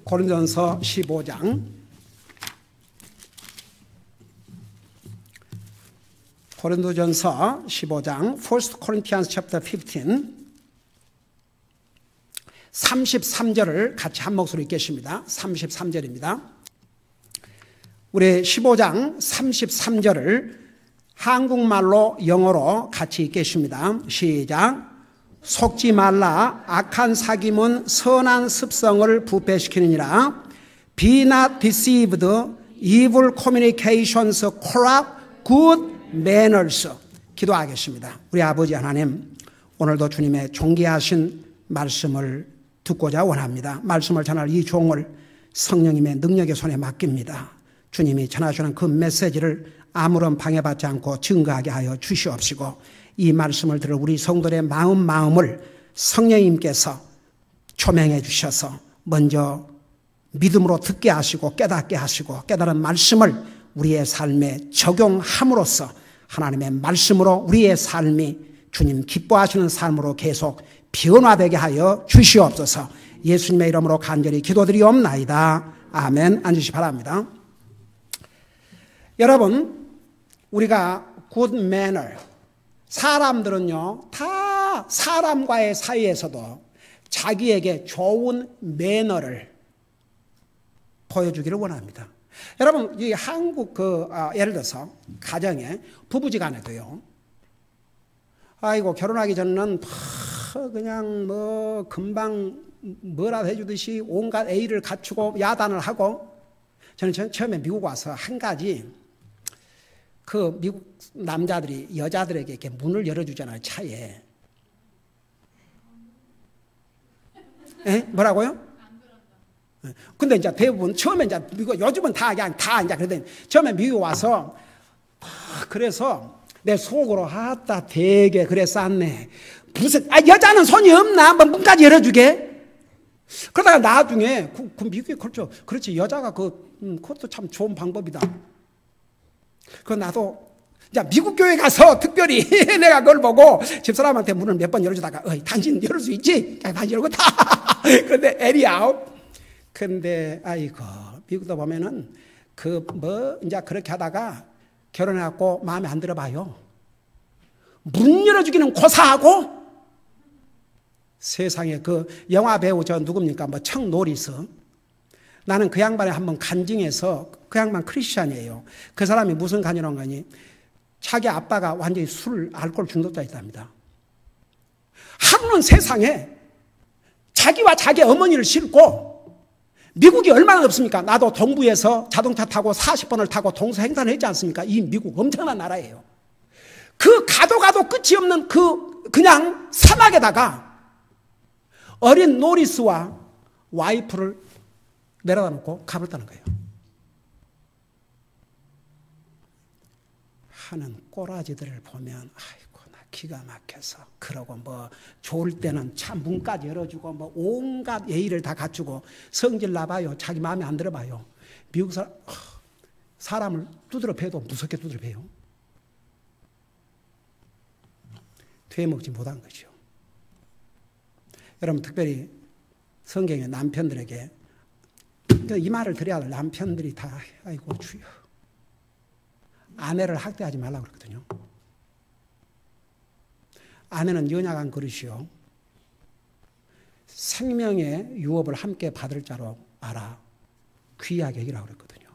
고린도전서 15장 고린도전서 15장 1 Corinthians chapter 15 33절을 같이 한 목소리 읽겠습니다. 33절입니다. 우리 15장 33절을 한국말로 영어로 같이 읽겠습니다. 시작. 속지 말라. 악한 사귐은 선한 습성을 부패시키느니라. Be not deceived. Evil communications corrupt good manners. 기도하겠습니다. 우리 아버지 하나님, 오늘도 주님의 존귀하신 말씀을 듣고자 원합니다. 말씀을 전할 이 종을 성령님의 능력의 손에 맡깁니다. 주님이 전하시는 그 메시지를 아무런 방해받지 않고 증거하게 하여 주시옵시고, 이 말씀을 들을 우리 성도들의 마음을 성령님께서 조명해 주셔서 먼저 믿음으로 듣게 하시고 깨닫게 하시고, 깨달은 말씀을 우리의 삶에 적용함으로써 하나님의 말씀으로 우리의 삶이 주님 기뻐하시는 삶으로 계속 변화되게 하여 주시옵소서. 예수님의 이름으로 간절히 기도드리옵나이다. 아멘. 앉으시 바랍니다. 여러분, 우리가 good manner, 사람들은요 다 사람과의 사이에서도 자기에게 좋은 매너를 보여주기를 원합니다. 여러분, 이 한국 예를 들어서 가정에 부부지간에도요, 아이고 결혼하기 전에는 그냥 뭐 금방 뭐라 해주듯이 온갖 A를 갖추고 야단을 하고, 저는 처음에 미국 와서 한 가지, 그 미국 남자들이 여자들에게 이렇게 문을 열어주잖아요, 차에. 에? 뭐라고요? 근데 이제 대부분 처음에 이제 미국, 요즘은 다 그냥 다 이제 그러더니 처음에 미국 와서 그래서 내 속으로 아따 되게 그래 쌌네. 무슨 여자는 손이 없나? 한번 문까지 열어주게. 그러다가 나중에 그 미국에 그렇지 여자가 그것도 참 좋은 방법이다. 그 나도 이제 미국 교회 가서 특별히 내가 그걸 보고 집사람한테 문을 몇 번 열어주다가 당신 열을 수 있지? 당신 열고 다. 그런데 에리아웃. 근데 아이고 미국도 보면은 이제 그렇게 하다가 결혼해갖고 마음에 안 들어봐요. 문 열어주기는 고사하고, 세상에 그 영화 배우 누굽니까? 척 노리스. 나는 그 양반에 한번 간증해서, 그 양반 크리스찬이에요. 그 사람이 무슨 간증한 거니? 자기 아빠가 완전히 알코올 중독자였답니다. 하루는 세상에 자기와 자기 어머니를 싣고, 미국이 얼마나 없습니까? 나도 동부에서 자동차 타고 40번을 타고 동서 횡단을 했지 않습니까? 이 미국 엄청난 나라예요. 그 가도 끝이 없는 그냥 사막에다가 어린 노리스와 와이프를 내려다 놓고 가버렸다는 거예요. 하는 꼬라지들을 보면 아이고 나 기가 막혀서, 그러고 좋을 때는 참 문까지 열어주고 온갖 예의를 다 갖추고 성질 나봐요. 자기 마음에 안 들어봐요. 미국 사람을 두드려 패도 무섭게 두드려 패요. 되먹지 못한 거죠. 여러분, 특별히 성경의 남편들에게 이 말을 드려야 할 남편들이 다 아이고 주여, 아내를 학대하지 말라고 그랬거든요. 아내는 연약한 그릇이요, 생명의 유업을 함께 받을 자로 알아 귀하게 여기라고 그랬거든요.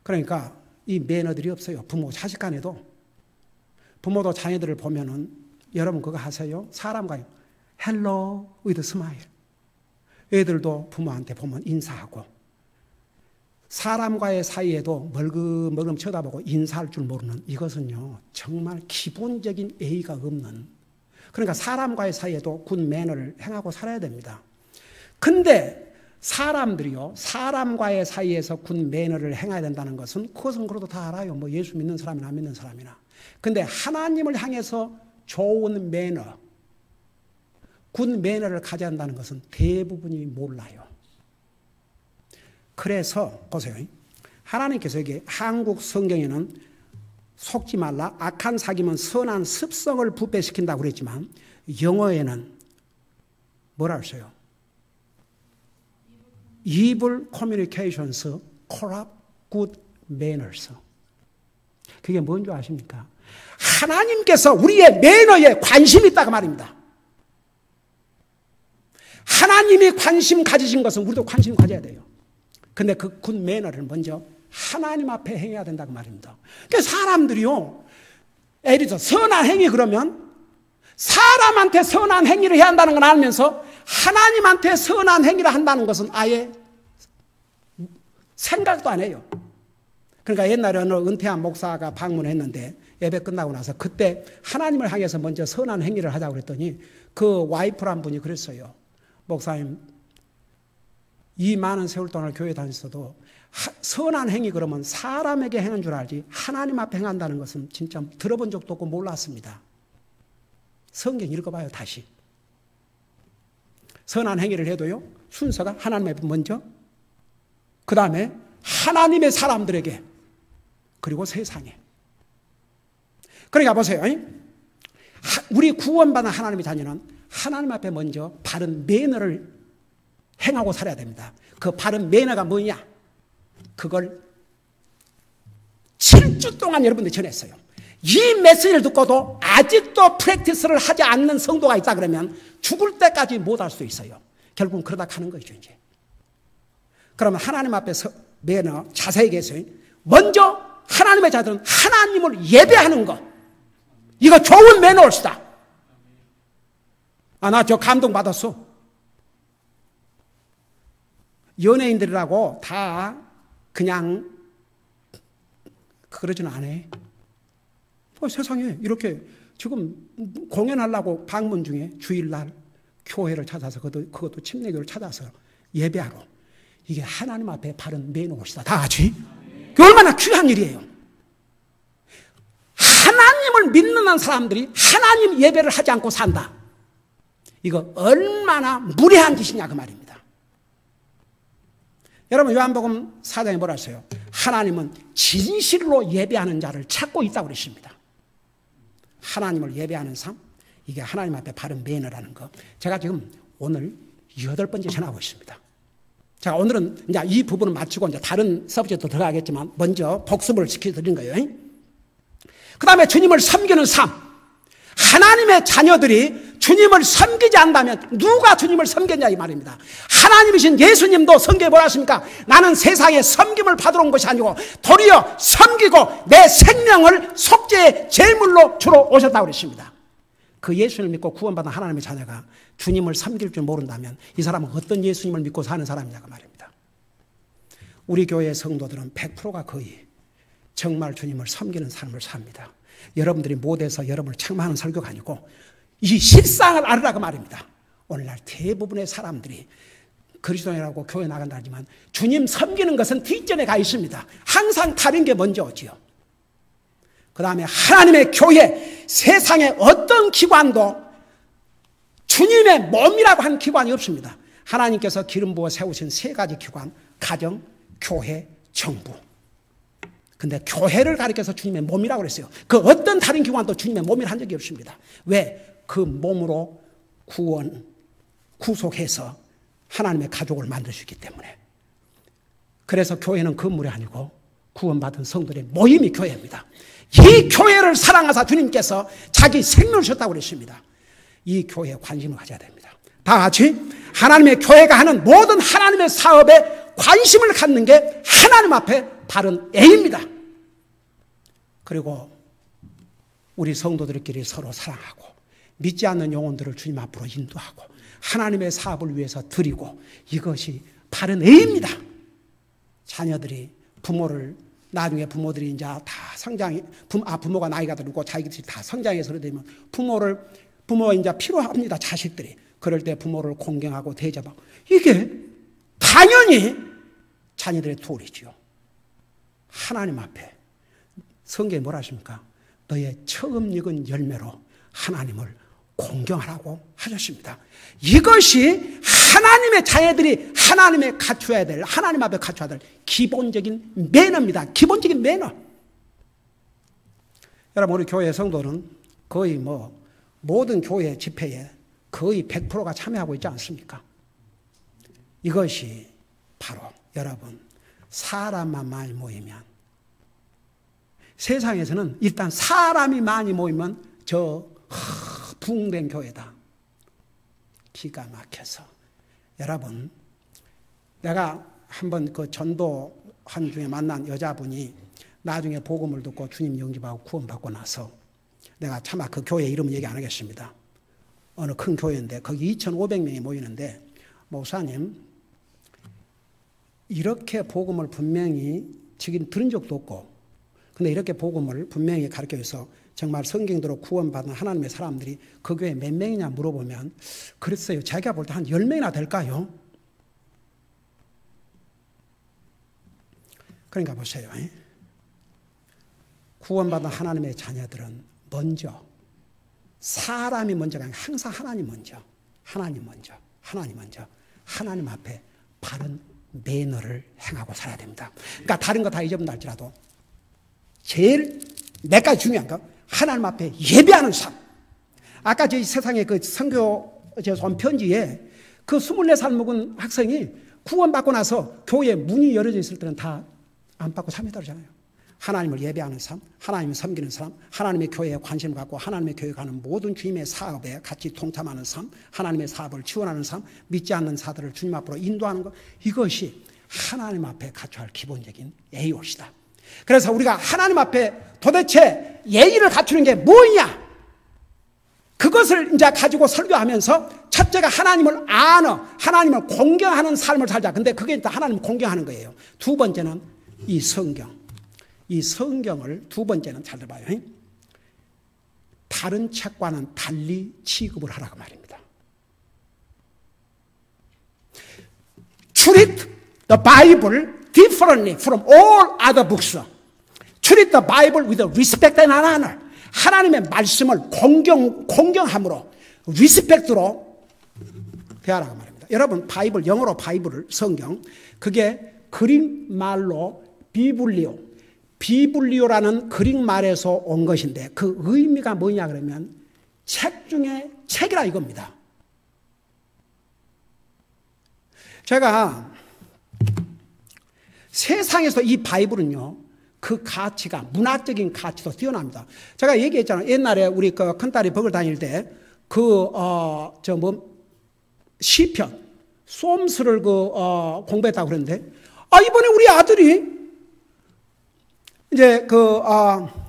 그러니까 이 매너들이 없어요. 부모 자식 간에도. 부모도 자녀들을 보면은, 여러분 그거 하세요? 사람과 hello with smile. 애들도 부모한테 보면 인사하고, 사람과의 사이에도 멀금멀금 쳐다보고 인사할 줄 모르는, 이것은요 정말 기본적인 예의가 없는, 그러니까 사람과의 사이에도 굿 매너를 행하고 살아야 됩니다. 근데 사람들이요, 사람과의 사이에서 굿 매너를 행해야 된다는 것은, 그것은 그래도 다 알아요. 예수 믿는 사람이나 안 믿는 사람이나. 근데 하나님을 향해서 좋은 매너, 굿 매너를 가져야 한다는 것은 대부분이 몰라요. 그래서 보세요. 하나님께서 여기 한국 성경에는 속지 말라, 악한 사귐은 선한 습성을 부패시킨다고 그랬지만, 영어에는 뭐라 했어요? Evil communications corrupt good manners. 그게 뭔지 아십니까? 하나님께서 우리의 매너에 관심이 있다고 말입니다. 하나님이 관심 가지신 것은 우리도 관심 가져야 돼요. 근데 그 굿 매너를 먼저 하나님 앞에 행해야 된다고 말입니다. 그러니까 사람들이요, 예를 들어 선한 행위 그러면 사람한테 선한 행위를 해야 한다는 걸 알면서 하나님한테 선한 행위를 한다는 것은 아예 생각도 안 해요. 그러니까 옛날에 어느 은퇴한 목사가 방문했는데 예배 끝나고 나서 그때 하나님을 향해서 먼저 선한 행위를 하자고 그랬더니 그 와이프란 분이 그랬어요. 목사님, 이 많은 세월 동안 교회 다녔어도 선한 행위 그러면 사람에게 행한 줄 알지 하나님 앞에 행한다는 것은 진짜 들어본 적도 없고 몰랐습니다. 성경 읽어봐요 다시. 선한 행위를 해도요 순서가 하나님 앞에 먼저, 그 다음에 하나님의 사람들에게, 그리고 세상에. 그러니까 보세요. 우리 구원받은 하나님의 자녀는 하나님 앞에 먼저 바른 매너를 행하고 살아야 됩니다. 그 바른 매너가 뭐냐? 그걸 7주 동안 여러분들이 전했어요. 이 메시지를 듣고도 아직도 프랙티스를 하지 않는 성도가 있다 그러면 죽을 때까지 못할 수도 있어요. 결국은 그러다 가는 거죠 이제. 그러면 하나님 앞에서 매너 자세히 계세요. 먼저 하나님의 자들은 하나님을 예배하는 것, 이거 좋은 매너일수다. 나 저 감동받았어. 연예인들이라고 다 그냥 그러지는 않아요. 세상에 이렇게 지금 공연하려고 방문 중에 주일날 교회를 찾아서 그것도 침례교를 찾아서 예배하러, 이게 하나님 앞에 바른 매너일수다. 다 같이. 그게 얼마나 귀한 일이에요. 하나님을 믿는 사람들이 하나님 예배를 하지 않고 산다. 이거 얼마나 무례한 짓이냐 그 말입니다. 여러분 요한복음 4장에 뭐라 했어요? 하나님은 진실로 예배하는 자를 찾고 있다고 그러십니다. 하나님을 예배하는 삶, 이게 하나님 앞에 바른 매너라는 거. 제가 지금 오늘 8번째 전하고 있습니다. 자, 오늘은 이제 이 부분을 마치고 이제 다른 서브젝트로 들어가겠지만 먼저 복습을 시켜드린 거예요. 그 다음에 주님을 섬기는 삶. 하나님의 자녀들이 주님을 섬기지 않다면 누가 주님을 섬겼냐 이 말입니다. 하나님이신 예수님도 성경에 뭐라 하십니까? 나는 세상에 섬김을 받으러 온 것이 아니고 도리어 섬기고 내 생명을 속죄의 제물로 주러 오셨다고 그러십니다. 그 예수님을 믿고 구원받은 하나님의 자녀가 주님을 섬길 줄 모른다면 이 사람은 어떤 예수님을 믿고 사는 사람이냐고 말입니다. 우리 교회 성도들은 100%가 거의 정말 주님을 섬기는 삶을 삽니다. 여러분들이 못해서 여러분을 책망하는 설교가 아니고 이 실상을 알으라고 말입니다. 오늘날 대부분의 사람들이 그리스도인이라고 교회 나간다 하지만 주님 섬기는 것은 뒷전에 가 있습니다. 항상 다른 게 먼저 오지요. 그 다음에 하나님의 교회, 세상의 어떤 기관도 주님의 몸이라고 하는 기관이 없습니다. 하나님께서 기름 부어 세우신 3가지 기관, 가정, 교회, 정부. 근데 교회를 가리켜서 주님의 몸이라고 그랬어요. 그 어떤 다른 기관도 주님의 몸이라 한 적이 없습니다. 왜? 그 몸으로 구속해서 하나님의 가족을 만드시기 때문에. 그래서 교회는 건물이 아니고 구원받은 성도들의 모임이 교회입니다. 이 교회를 사랑하사 주님께서 자기 생명을 주셨다고 그랬습니다. 이 교회에 관심을 가져야 됩니다. 다 같이 하나님의 교회가 하는 모든 하나님의 사업에 관심을 갖는 게 하나님 앞에 바른 애입니다. 그리고 우리 성도들끼리 서로 사랑하고 믿지 않는 영혼들을 주님 앞으로 인도하고 하나님의 사업을 위해서 드리고, 이것이 바른 애입니다. 자녀들이 부모를 나중에 부모들이 이제 다 부모가 나이가 들고 자기들이 다 성장해서 되면 부모 이제 필요합니다. 자식들이. 그럴 때 부모를 공경하고 대접하고, 이게 당연히 자녀들의 도리지요. 하나님 앞에 성경에 뭐라 하십니까? 너의 처음 익은 열매로 하나님을 공경하라고 하셨습니다. 이것이 하나님의 자녀들이 하나님 앞에 갖춰야 될 기본적인 매너입니다. 기본적인 매너. 여러분, 우리 교회 성도는 거의 모든 교회 집회에 거의 100%가 참여하고 있지 않습니까? 이것이 바로 여러분, 사람만 많이 모이면, 세상에서는 일단 사람이 많이 모이면 붕된 교회다. 기가 막혀서. 여러분, 내가 한번 그 전도한 중에 만난 여자분이 나중에 복음을 듣고 주님 영접하고 구원받고 나서, 내가 차마 그 교회 이름은 얘기 안 하겠습니다. 어느 큰 교회인데 거기 2,500명이 모이는데, 목사님 이렇게 복음을 분명히 지금 들은 적도 없고, 근데 이렇게 복음을 분명히 가르쳐서 정말 성경대로 구원받은 하나님의 사람들이 그 교회 몇 명이냐 물어보면, 그랬어요. 자기가 볼 때 한 10명이나 될까요? 그러니까 보세요. 구원받은 하나님의 자녀들은 먼저 사람이 먼저가 아니라 항상 하나님 먼저, 하나님 먼저, 하나님 먼저, 하나님 앞에 바른 매너를 행하고 살아야 됩니다. 그러니까 다른 거 다 잊어본다 할지라도 제일 내까지 중요한 거, 하나님 앞에 예배하는 삶. 아까 저희 세상에 그 선교 온 편지에 그 24살 먹은 학생이 구원받고 나서 교회 문이 열어져 있을 때는 다 안 받고 삶이다 그러잖아요. 하나님을 예배하는 삶, 하나님을 섬기는 사람, 하나님의 교회에 관심을 갖고 하나님의 교회에 가는 모든 주님의 사업에 같이 동참하는 삶, 하나님의 사업을 지원하는 삶, 믿지 않는 사들을 주님 앞으로 인도하는 것, 이것이 하나님 앞에 갖춰야 할 기본적인 예의옷이다. 그래서 우리가 하나님 앞에 도대체 예의를 갖추는 게 뭐냐? 그것을 이제 가지고 설교하면서 첫째가 하나님을 아는, 하나님을 공경하는 삶을 살자. 근데 그게 일단 하나님을 공경하는 거예요. 두 번째는 이 성경. 이 성경을 두 번째는 잘 들어봐요. 다른 책과는 달리 취급을 하라고 말입니다. Treat the Bible differently from all other books. Treat the Bible with respect and honor. 하나님의 말씀을 공경함으로, 리스펙트로 대하라고 말입니다. 여러분, 바이블, 영어로 바이블을, 성경, 그게 그릭 말로 비블리오라는 그릭 말에서 온 것인데, 그 의미가 뭐냐 그러면 책 중에 책이라 이겁니다. 제가 세상에서 이 바이블은요, 그 가치가, 문학적인 가치도 뛰어납니다. 제가 얘기했잖아요. 옛날에 우리 그 큰딸이 버글 다닐 때 시편, 솜스를 공부했다고 그랬는데, 이번에 우리 아들이 이제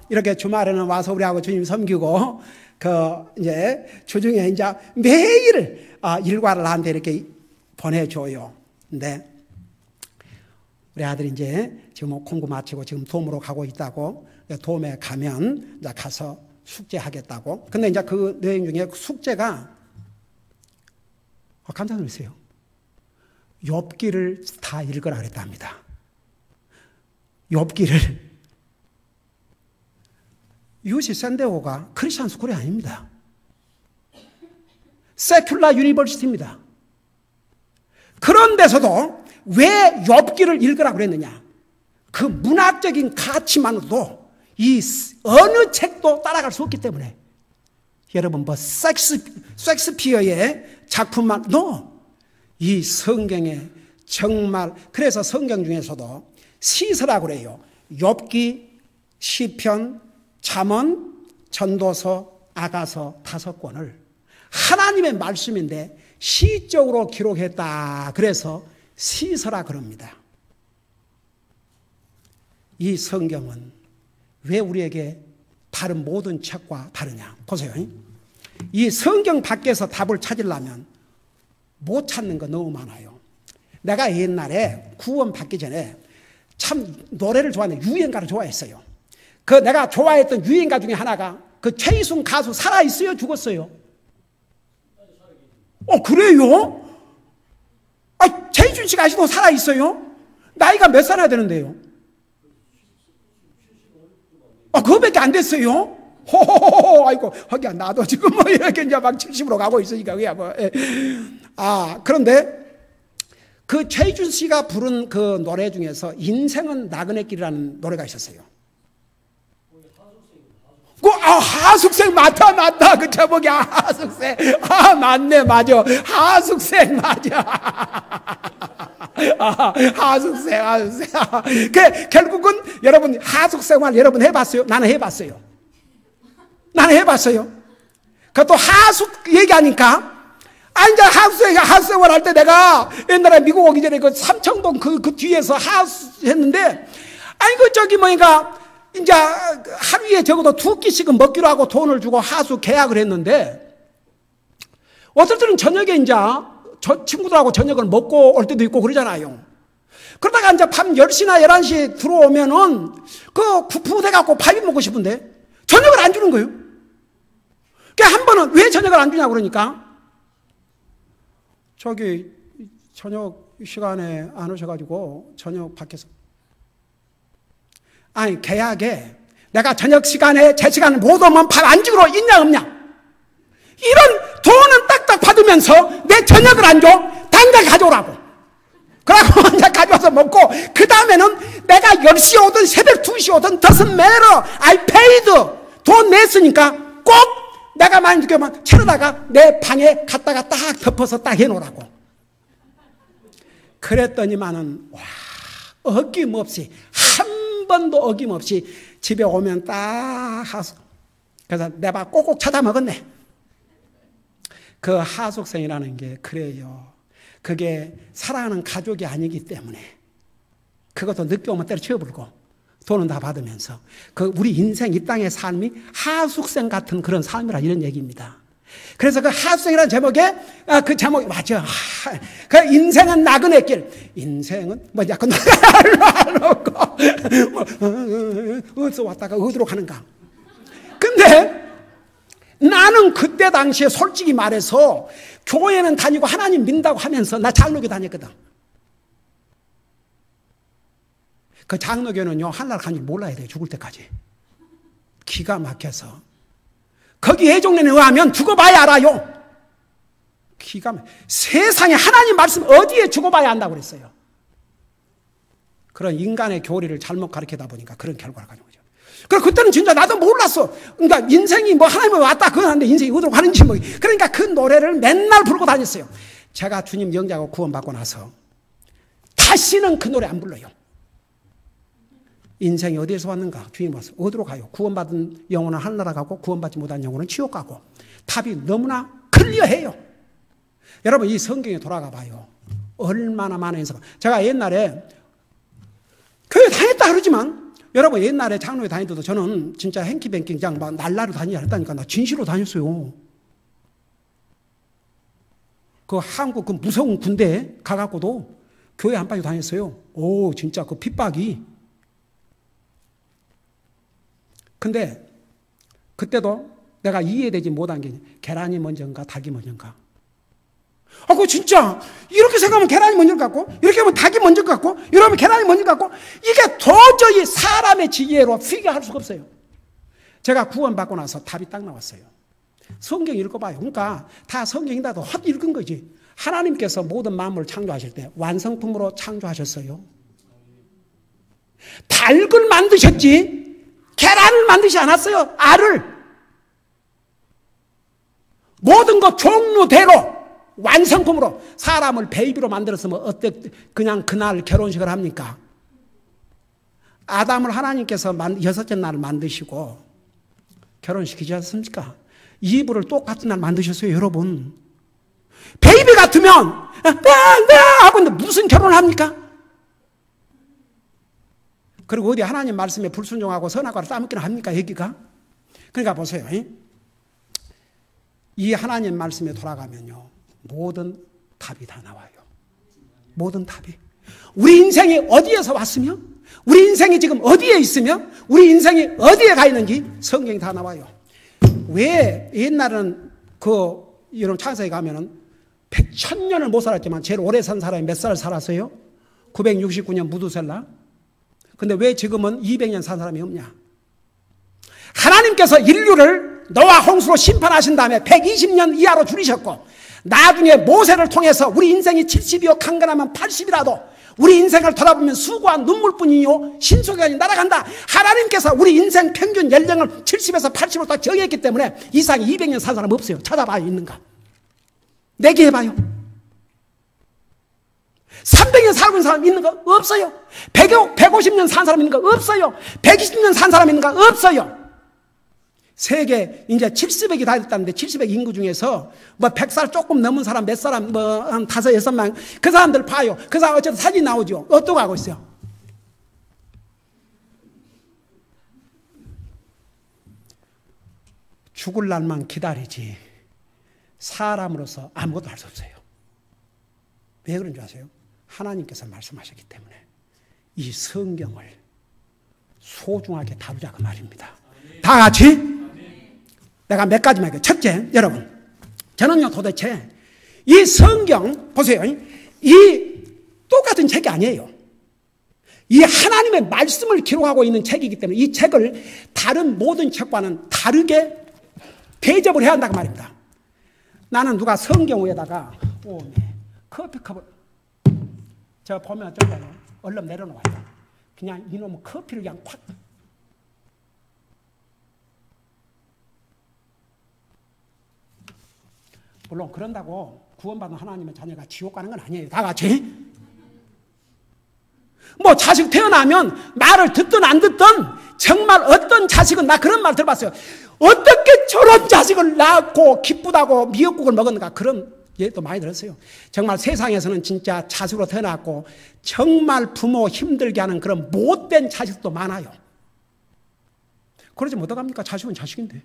이렇게 주말에는 와서 우리하고 주님 섬기고, 이제 주중에 이제 매일 일과를 나한테 이렇게 보내줘요. 근데 우리 아들이 이제 지금 공부 마치고 지금 도움으로 가고 있다고, 도움에 가면 이제 가서 숙제하겠다고. 근데 이제 그 내용 중에 숙제가, 깜짝 놀랐어요. 욥기를 다 읽으라 그랬답니다. 욥기를. UC 샌디에고가 크리스천 스쿨이 아닙니다. 세큘라 유니버시티입니다. 그런데서도 왜 욥기를 읽으라고 그랬느냐? 그 문학적인 가치만으로도 이 어느 책도 따라갈 수 없기 때문에. 여러분, 섹스피어의 작품만도 이 성경에 정말, 그래서 성경 중에서도 시서라고 그래요. 욥기, 시편, 잠언, 전도서, 아가서 5권을 하나님의 말씀인데 시적으로 기록했다. 그래서 시서라 그럽니다. 이 성경은 왜 우리에게 다른 모든 책과 다르냐? 보세요. 이 성경 밖에서 답을 찾으려면 못 찾는 거 너무 많아요. 내가 옛날에 구원 받기 전에 참 노래를 좋아하는데 유행가를 좋아했어요. 그 내가 좋아했던 유행가 중에 하나가 그 최희순 가수 살아있어요? 죽었어요? 그래요? 최희순 씨가 아직도 살아있어요? 나이가 몇 살이나 되는데요? 그거밖에 안 됐어요? 호호호호, 아이고, 하기야, 나도 지금 이렇게 이제 막 70으로 가고 있으니까, 그런데 그 최희준 씨가 부른 그 노래 중에서 인생은 나그네길이라는 노래가 있었어요. 하숙생, 맞다. 그 제목이 하숙생. 맞네, 맞아. 하숙생, 맞아. 하숙생. 결국은 여러분 하숙생활 여러분 해봤어요? 나는 해봤어요. 그것도 하숙 얘기하니까, 이제 하숙생활 할 때 내가 옛날에 미국 오기 전에 그 삼청동 그 뒤에서 하숙했는데, 이제 하루에 적어도 2끼씩은 먹기로 하고 돈을 주고 하숙 계약을 했는데, 어떨 때는 저녁에 이제 친구들하고 저녁을 먹고 올 때도 있고 그러잖아요. 그러다가 이제 밤 10시나 11시에 들어오면은 부대갖고 밥이 먹고 싶은데 저녁을 안 주는 거예요. 한 번은 왜 저녁을 안 주냐고 그러니까, 저녁 시간에 안 오셔가지고 저녁 밖에서, 계약에 내가 저녁 시간에 제 시간에 못 오면 밥 안 주기로 있냐 없냐, 이런 돈은 딱딱 받으면서 내 저녁을 안 줘. 당장 가져오라고. 그러고 이제 가져와서 먹고, 그 다음에는 내가 10시에 오든 새벽 2시에 오든 doesn't matter. I paid. 돈 냈으니까 꼭 내가 많이 느끼면 채로다가 내 방에 갖다가 딱 덮어서 딱 해놓으라고. 그랬더니만은 어김없이, 한 번도 어김없이 집에 오면 딱 하숙. 그래서 내 밥 꼭꼭 찾아 먹었네. 그 하숙생이라는 게 그래요. 그게 사랑하는 가족이 아니기 때문에 그것도 늦게 오면 때려치워버리고 돈은 다 받으면서 우리 인생 이 땅의 삶이 하숙생 같은 그런 삶이라, 이런 얘기입니다. 그래서 그 하숙생이라는 제목에 그 제목이 맞죠. 그 인생은 나그네 길. 인생은 자꾸 놓고 어디서 왔다가 어디로 가는가. 근데 나는 그때 당시에 솔직히 말해서 교회는 다니고 하나님 믿는다고 하면서 나 장로교 다녔거든. 그 장로교는요, 하나를 간 줄 몰라야 돼요. 죽을 때까지. 기가 막혀서. 거기 예종론에 의하면 죽어봐야 알아요. 세상에 하나님 말씀 어디에 죽어봐야 안다고 그랬어요. 그런 인간의 교리를 잘못 가르치다 보니까 그런 결과를 가진 거죠. 그래서 그때는 진짜 나도 몰랐어. 그러니까 인생이 하나님이 왔다 그건 하는데 인생이 어디로 가는지 그러니까 그 노래를 맨날 부르고 다녔어요. 제가 주님 영접하고 구원받고 나서 다시는 그 노래 안 불러요. 인생이 어디에서 왔는가? 주님 와서 어디로 가요? 구원받은 영혼은 하늘나라 가고 구원받지 못한 영혼은 지옥 가고. 답이 너무나 클리어해요. 여러분 이 성경에 돌아가 봐요. 얼마나 많은 인사가. 제가 옛날에 교회 다녔다 그러지만, 여러분 옛날에 장로에 다니더라도 저는 진짜 행키뱅키 그냥 날라로 다니지 않았다니까. 나 진실로 다녔어요. 한국 무서운 군대에 가갖고도 교회 안 빠지고 다녔어요. 진짜 핍박이. 근데 그때도 내가 이해되지 못한 게 계란이 먼저인가 닭이 먼저인가. 그거 진짜 이렇게 생각하면 계란이 먼저 같고, 이렇게 하면 닭이 먼저 같고, 이러면 계란이 먼저 같고, 이게 도저히 사람의 지혜로 피겨할 수가 없어요. 제가 구원받고 나서 답이 딱 나왔어요. 성경 읽어봐요. 그러니까 다 성경이다도 헛 읽은 거지. 하나님께서 모든 만물을 창조하실 때 완성품으로 창조하셨어요. 닭을 만드셨지 계란을 만드지 않았어요. 알을. 모든 것 종류대로 완성품으로. 사람을 베이비로 만들었으면 어때 그냥 그날 결혼식을 합니까? 아담을 하나님께서 6째 날을 만드시고 결혼시키지 않습니까? 이브를 똑같은 날 만드셨어요. 여러분 베이비 같으면 하고 있는데 무슨 결혼을 합니까? 그리고 어디 하나님 말씀에 불순종하고 선악과를 따먹기는 합니까? 여기가? 그러니까 보세요. 이 하나님 말씀에 돌아가면요, 모든 답이 다 나와요. 모든 답이. 우리 인생이 어디에서 왔으며, 우리 인생이 지금 어디에 있으며, 우리 인생이 어디에 가 있는지 성경이 다 나와요. 왜 옛날에는 이런 창세기 가면은 1000년을 못 살았지만 제일 오래 산 사람이 몇 살 살았어요? 969년 무두셀라. 근데 왜 지금은 200년 산 사람이 없냐? 하나님께서 인류를 노아 홍수로 심판하신 다음에 120년 이하로 줄이셨고, 나중에 모세를 통해서 우리 인생이 70이요 강건하면 80이라도 우리 인생을 돌아보면 수고와 눈물뿐이요 신속이 아니 날아간다. 하나님께서 우리 인생 평균 연령을 70에서 80으로 딱 정했기 때문에 이상 200년 산 사람 없어요. 찾아봐요. 있는가? 내기해봐요. 500년 살고 있는 사람 있는 거 없어요. 150년 산 사람 있는 거 없어요. 120년 산 사람 있는 거 없어요. 세계 이제 70억이 다 됐다는데 70억 인구 중에서 뭐 100살 조금 넘은 사람 몇 사람 뭐 한 5, 6명 그 사람들 봐요. 그 사람 어쨌든 사진 나오죠. 어떻게 하고 있어요? 죽을 날만 기다리지 사람으로서 아무것도 할 수 없어요. 왜 그런 줄 아세요? 하나님께서 말씀하셨기 때문에 이 성경을 소중하게 다루자고 말입니다. 다 같이 내가 몇 가지만 할게요. 첫째, 여러분 저는요 도대체 이 성경 보세요. 이 똑같은 책이 아니에요. 이 하나님의 말씀을 기록하고 있는 책이기 때문에 이 책을 다른 모든 책과는 다르게 대접을 해야 한다고 말입니다. 나는 누가 성경 위에다가 커피컵을 저 보면 어쩌잖아요. 얼른 내려놓아요. 그냥 이놈의 커피를 그냥 확 물론 그런다고 구원받은 하나님의 자녀가 지옥 가는 건 아니에요. 다 같이. 뭐 자식 태어나면 말을 듣든 안 듣든 정말 어떤 자식은 나 그런 말 들어봤어요. 어떻게 저런 자식을 낳고 기쁘다고 미역국을 먹었는가 그런 얘기도 많이 들었어요. 정말 세상에서는 진짜 자식으로 태어났고 정말 부모 힘들게 하는 그런 못된 자식도 많아요. 그러지 못하갑니까? 자식은 자식인데.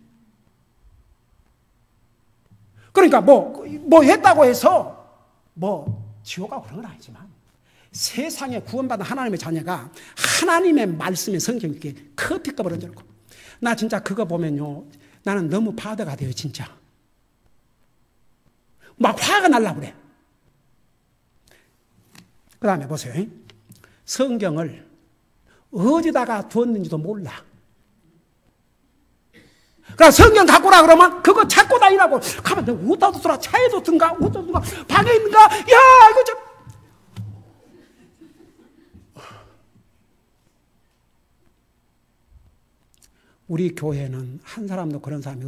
그러니까 뭐 했다고 해서 뭐 지옥 가고 그런 건 아니지만 세상에 구원받은 하나님의 자녀가 하나님의 말씀에 성경 있게 커피컵을 얹어놓고 나 진짜 그거 보면요 나는 너무 바다가 돼요. 진짜 막 화가 날라 그래. 그 다음에 보세요. 성경을 어디다가 두었는지도 몰라. 그러니까 성경 갖고 오라 그러면 그거 찾고 다니라고. 가만 내가 어디다 뒀더라. 차에 뒀든가 어디다 뒀든가 방에 있는가. 야 이거 좀. 우리 교회는 한 사람도 그런 사람이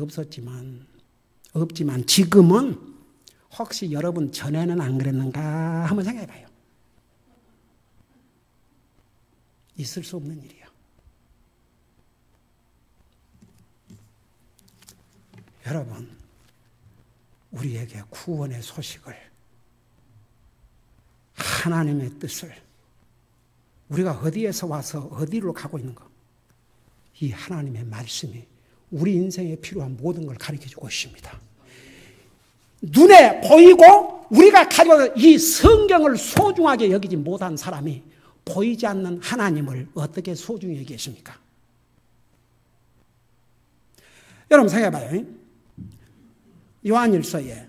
없지만 지금은 혹시 여러분 전에는 안 그랬는가 한번 생각해 봐요. 있을 수 없는 일이야. 여러분, 우리에게 구원의 소식을 하나님의 뜻을 우리가 어디에서 와서 어디로 가고 있는 거 이 하나님의 말씀이 우리 인생에 필요한 모든 걸 가르쳐주고 있습니다. 눈에 보이고 우리가 가지고 있는 이 성경을 소중하게 여기지 못한 사람이 보이지 않는 하나님을 어떻게 소중히 여기겠습니까? 여러분 생각해봐요. 요한일서에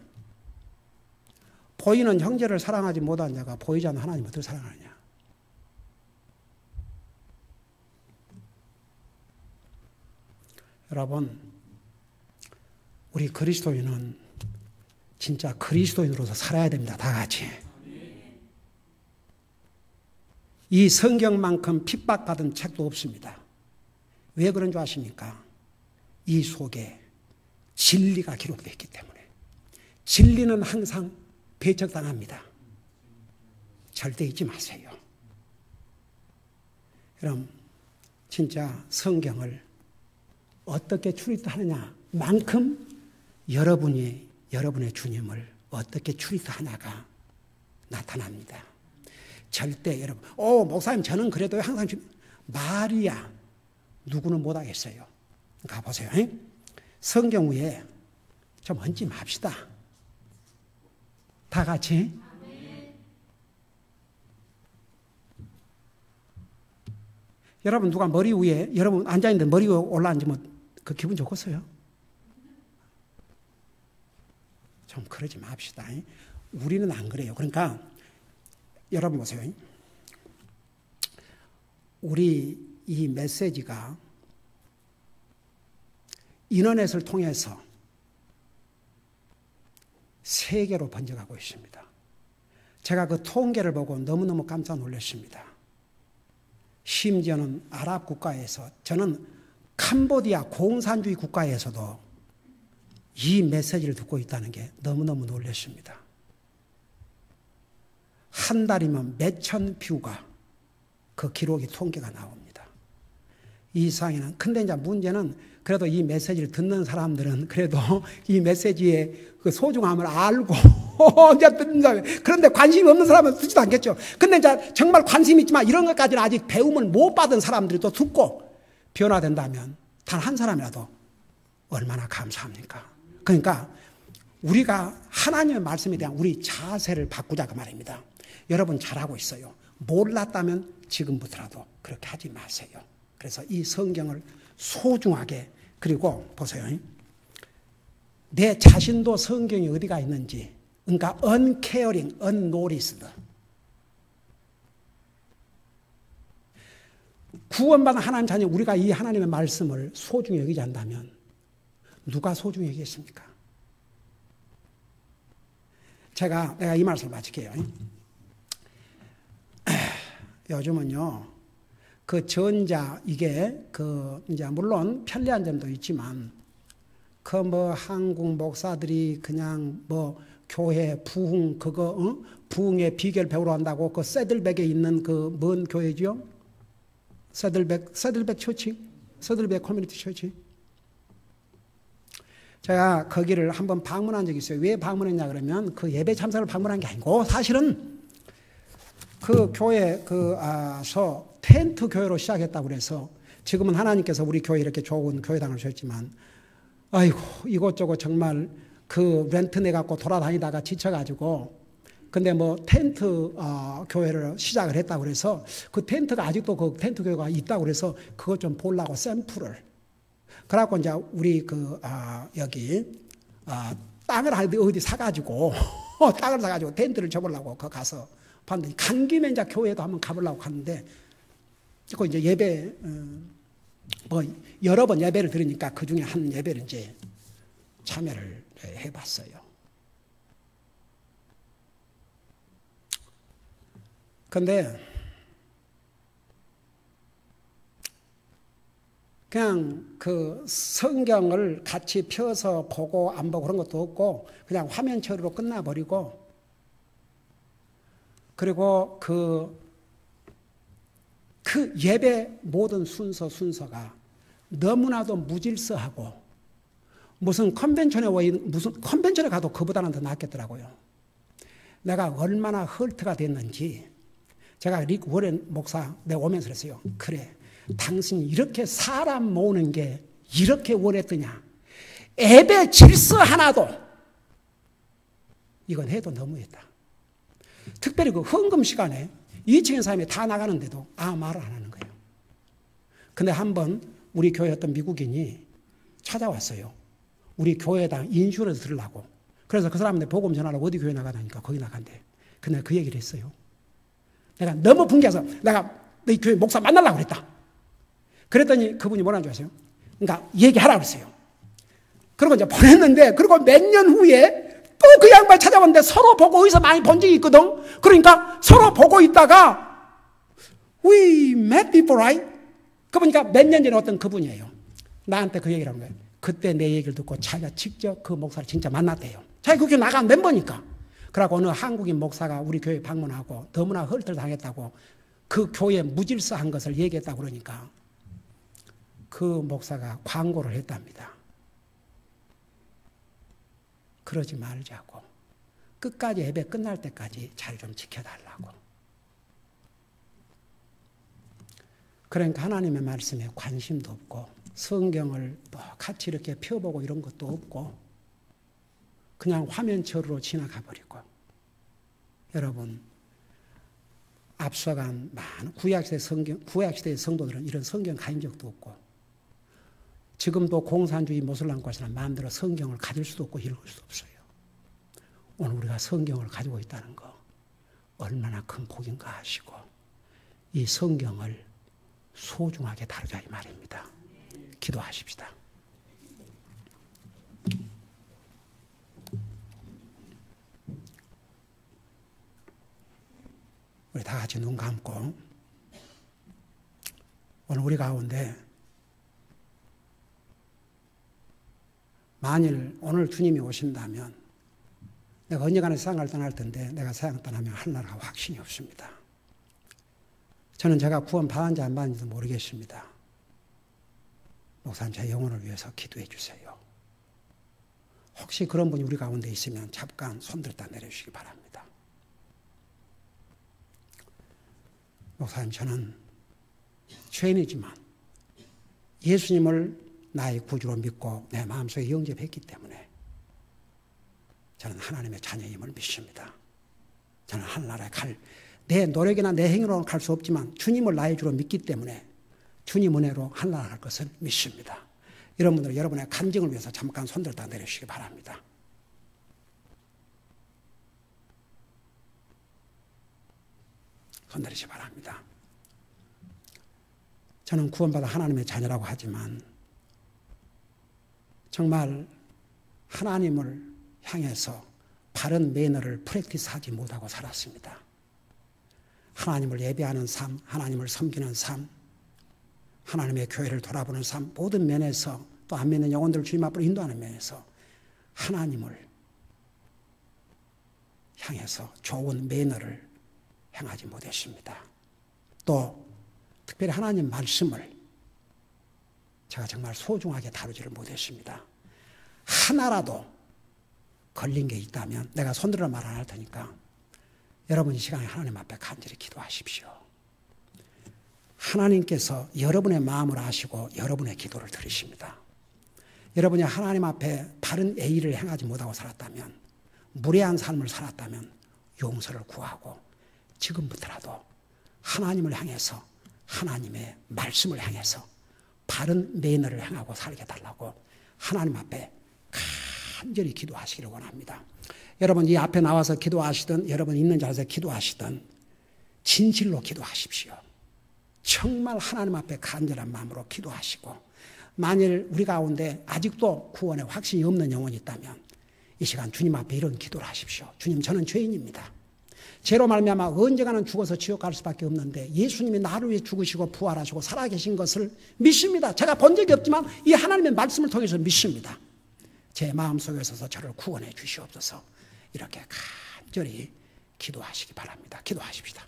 보이는 형제를 사랑하지 못한 자가 보이지 않는 하나님을 어떻게 사랑하느냐. 여러분 우리 그리스도인은 진짜 그리스도인으로서 살아야 됩니다. 다 같이. 이 성경만큼 핍박받은 책도 없습니다. 왜 그런 줄 아십니까? 이 속에 진리가 기록되어 있기 때문에. 진리는 항상 배척당합니다. 절대 잊지 마세요. 그럼 진짜 성경을 어떻게 출입하느냐만큼 여러분의 주님을 어떻게 출입하냐가 나타납니다. 절대 여러분, 목사님 저는 그래도 항상 말이야. 누구는 못하겠어요. 가보세요. 성경 위에 좀 얹지 맙시다. 다 같이. 여러분 누가 머리 위에 여러분 앉아있는데 머리 위에 올라앉으면 그 기분 좋겠어요? 좀 그러지 맙시다. 우리는 안 그래요. 그러니까 여러분 보세요. 우리 이 메시지가 인터넷을 통해서 세계로 번져가고 있습니다. 제가 그 통계를 보고 너무너무 깜짝 놀랐습니다. 심지어는 아랍 국가에서 저는 캄보디아 공산주의 국가에서도 이 메시지를 듣고 있다는 게 너무너무 놀랐습니다. 한 달이면 몇천 뷰가 그 기록이 통계가 나옵니다. 이 이상에는. 근데 이제 문제는 그래도 이 메시지를 듣는 사람들은 그래도 이 메시지의 그 소중함을 알고 이제 듣는다. 그런데 관심이 없는 사람은 듣지도 않겠죠. 근데 이제 정말 관심이 있지만 이런 것까지는 아직 배움을 못 받은 사람들이 또 듣고 변화된다면 단 한 사람이라도 얼마나 감사합니까? 그러니까 우리가 하나님의 말씀에 대한 우리 자세를 바꾸자 그 말입니다. 여러분 잘하고 있어요. 몰랐다면 지금부터라도 그렇게 하지 마세요. 그래서 이 성경을 소중하게, 그리고 보세요. 내 자신도 성경이 어디가 있는지, 그러니까 uncaring, unnoticed. 구원받은 하나님 자녀, 우리가 이 하나님의 말씀을 소중히 여기지 않다면 누가 소중히 여기겠습니까? 내가 이 말씀을 마칠게요. 요즘은요, 그 전자, 이게 이제 물론 편리한 점도 있지만, 한국 목사들이 그냥 교회 부흥, 부흥의 비결 배우러 간다고 새들백에 있는 뭔 교회죠? 새들백 처치? 새들백 커뮤니티 처치? 제가 거기를 한번 방문한 적이 있어요. 왜 방문했냐 그러면 그 예배 참석을 방문한 게 아니고 사실은 그 교회에서 텐트 교회로 시작했다고 그래서 지금은 하나님께서 우리 교회 이렇게 좋은 교회당을 주셨지만 아이고 이것저것 정말 렌트 내갖고 돌아다니다가 지쳐가지고 근데 텐트 교회를 시작을 했다고 그래서 그 텐트가 아직도 그 텐트 교회가 있다고 그래서 그것 좀 보려고 샘플을 그래갖고 이제 우리 여기 땅을 어디 사가지고 땅을 사가지고 텐트를 쳐보려고 가서 봤는데 간 김에 이제 교회도 한번 가보려고 하는데 그 이제 예배 여러 번 예배를 들으니까 그 중에 한 예배를 이제 참여를 해봤어요. 근데 그냥 성경을 같이 펴서 보고 안 보고 그런 것도 없고 그냥 화면 처리로 끝나버리고 그리고 그 예배 모든 순서가 너무나도 무질서하고 무슨 컨벤션에 가도 그보다는 더 낫겠더라고요. 내가 얼마나 헐트가 됐는지 제가 릭 워렌 목사 내가 오면서 그랬어요. 그래, 당신이 이렇게 사람 모으는 게 이렇게 원했더냐. 예배 질서 하나도 이건 해도 너무했다. 특별히 헌금 시간에 2층의 사람이 다 나가는데도 아무 말을 안 하는 거예요. 근데 한번 우리 교회 어떤 미국인이 찾아왔어요. 우리 교회당 인슈런스 들으려고. 그래서 그 사람한테 복음 전하라고 어디 교회 나가다니까 거기 나간대. 근데 그 얘기를 했어요. 내가 너무 분개해서 내가 너희 교회 목사 만나려고 그랬다. 그랬더니 그분이 뭐라는 줄 아세요? 그러니까 얘기하라고 그랬어요. 그리고 이제 보냈는데 그리고 몇 년 후에 또 그 양반 찾아왔는데 서로 보고 어디서 많이 본 적이 있거든. 그러니까 서로 보고 있다가 We met before, right? 그러니까 몇 년 전에 어떤 그분이에요. 나한테 그 얘기를 한 거예요. 그때 내 얘기를 듣고 자기가 직접 그 목사를 진짜 만났대요. 자기 그 교회 나간 멤버니까. 그러고 어느 한국인 목사가 우리 교회 방문하고 너무나 헐트를 당했다고 그 교회 무질서한 것을 얘기했다고 그러니까 그 목사가 광고를 했답니다. 그러지 말자고. 끝까지 예배 끝날 때까지 자리 좀 지켜달라고. 그러니까 하나님의 말씀에 관심도 없고 성경을 같이 이렇게 펴보고 이런 것도 없고 그냥 화면처리로 지나가 버리고. 여러분, 앞서간 많은 구약시대의 성도들은 이런 성경 가진 적도 없고 지금도 공산주의 모슬람과시나 마음대로 성경을 가질 수도 없고 읽을 수도 없어요. 오늘 우리가 성경을 가지고 있다는 거 얼마나 큰 복인가 하시고 이 성경을 소중하게 다루자 이 말입니다. 기도하십시다. 우리 다 같이 눈 감고 오늘 우리 가운데 만일 오늘 주님이 오신다면 내가 언젠가는 세상을 떠날 텐데 내가 세상 떠나면 하늘나라가 확신이 없습니다. 저는 제가 구원 받았는지 안 받았는지도 모르겠습니다. 목사님 제 영혼을 위해서 기도해 주세요. 혹시 그런 분이 우리 가운데 있으면 잠깐 손들었다 내려주시기 바랍니다. 목사님 저는 죄인이지만 예수님을 나의 구주로 믿고 내 마음속에 영접했기 때문에 저는 하나님의 자녀임을 믿습니다. 저는 하늘나라에 내 노력이나 내 행위로는 갈 수 없지만 주님을 나의 주로 믿기 때문에 주님 은혜로 하늘나라 갈 것을 믿습니다. 여러분들 여러분의 간증을 위해서 잠깐 손들다 내려주시기 바랍니다. 손들으시기 바랍니다. 저는 구원받아 하나님의 자녀라고 하지만 정말 하나님을 향해서 바른 매너를 프랙티스하지 못하고 살았습니다. 하나님을 예배하는 삶, 하나님을 섬기는 삶, 하나님의 교회를 돌아보는 삶, 모든 면에서 또 안 믿는 영혼들을 주님 앞으로 인도하는 면에서 하나님을 향해서 좋은 매너를 행하지 못했습니다. 또 특별히 하나님 말씀을 제가 정말 소중하게 다루지를 못했습니다. 하나라도 걸린 게 있다면 내가 손들어 말 안 할 테니까 여러분 이 시간에 하나님 앞에 간절히 기도하십시오. 하나님께서 여러분의 마음을 아시고 여러분의 기도를 들으십니다. 여러분이 하나님 앞에 바른 예의를 행하지 못하고 살았다면, 무례한 삶을 살았다면 용서를 구하고 지금부터라도 하나님을 향해서 하나님의 말씀을 향해서 바른 매너를 행하고 살게 달라고 하나님 앞에 간절히 기도하시기를 원합니다. 여러분 이 앞에 나와서 기도하시든 여러분 있는 자리에서 기도하시든 진실로 기도하십시오. 정말 하나님 앞에 간절한 마음으로 기도하시고 만일 우리 가운데 아직도 구원에 확신이 없는 영혼이 있다면 이 시간 주님 앞에 이런 기도를 하십시오. 주님 저는 죄인입니다. 죄로 말미암아 언젠가는 죽어서 지옥 갈 수밖에 없는데 예수님이 나를 위해 죽으시고 부활하시고 살아계신 것을 믿습니다. 제가 본 적이 없지만 이 하나님의 말씀을 통해서 믿습니다. 제 마음속에 있어서 저를 구원해 주시옵소서. 이렇게 간절히 기도하시기 바랍니다. 기도하십시다.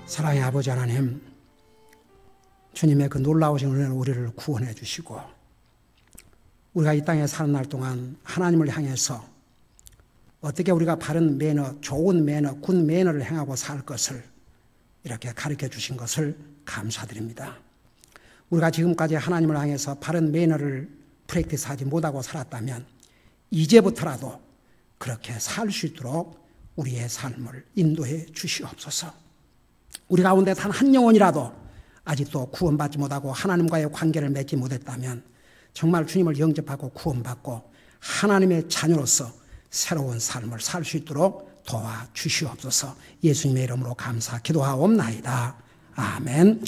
사랑의 아버지 하나님, 주님의 그 놀라우신 은혜로 우리를 구원해 주시고 우리가 이 땅에 사는 날 동안 하나님을 향해서 어떻게 우리가 바른 매너, 좋은 매너, 굿 매너를 행하고 살 것을 이렇게 가르쳐 주신 것을 감사드립니다. 우리가 지금까지 하나님을 향해서 바른 매너를 프랙티스하지 못하고 살았다면 이제부터라도 그렇게 살 수 있도록 우리의 삶을 인도해 주시옵소서. 우리 가운데 단 한 영혼이라도 아직도 구원받지 못하고 하나님과의 관계를 맺지 못했다면 정말 주님을 영접하고 구원받고 하나님의 자녀로서 새로운 삶을 살 수 있도록 도와주시옵소서. 예수님의 이름으로 감사 기도하옵나이다. 아멘.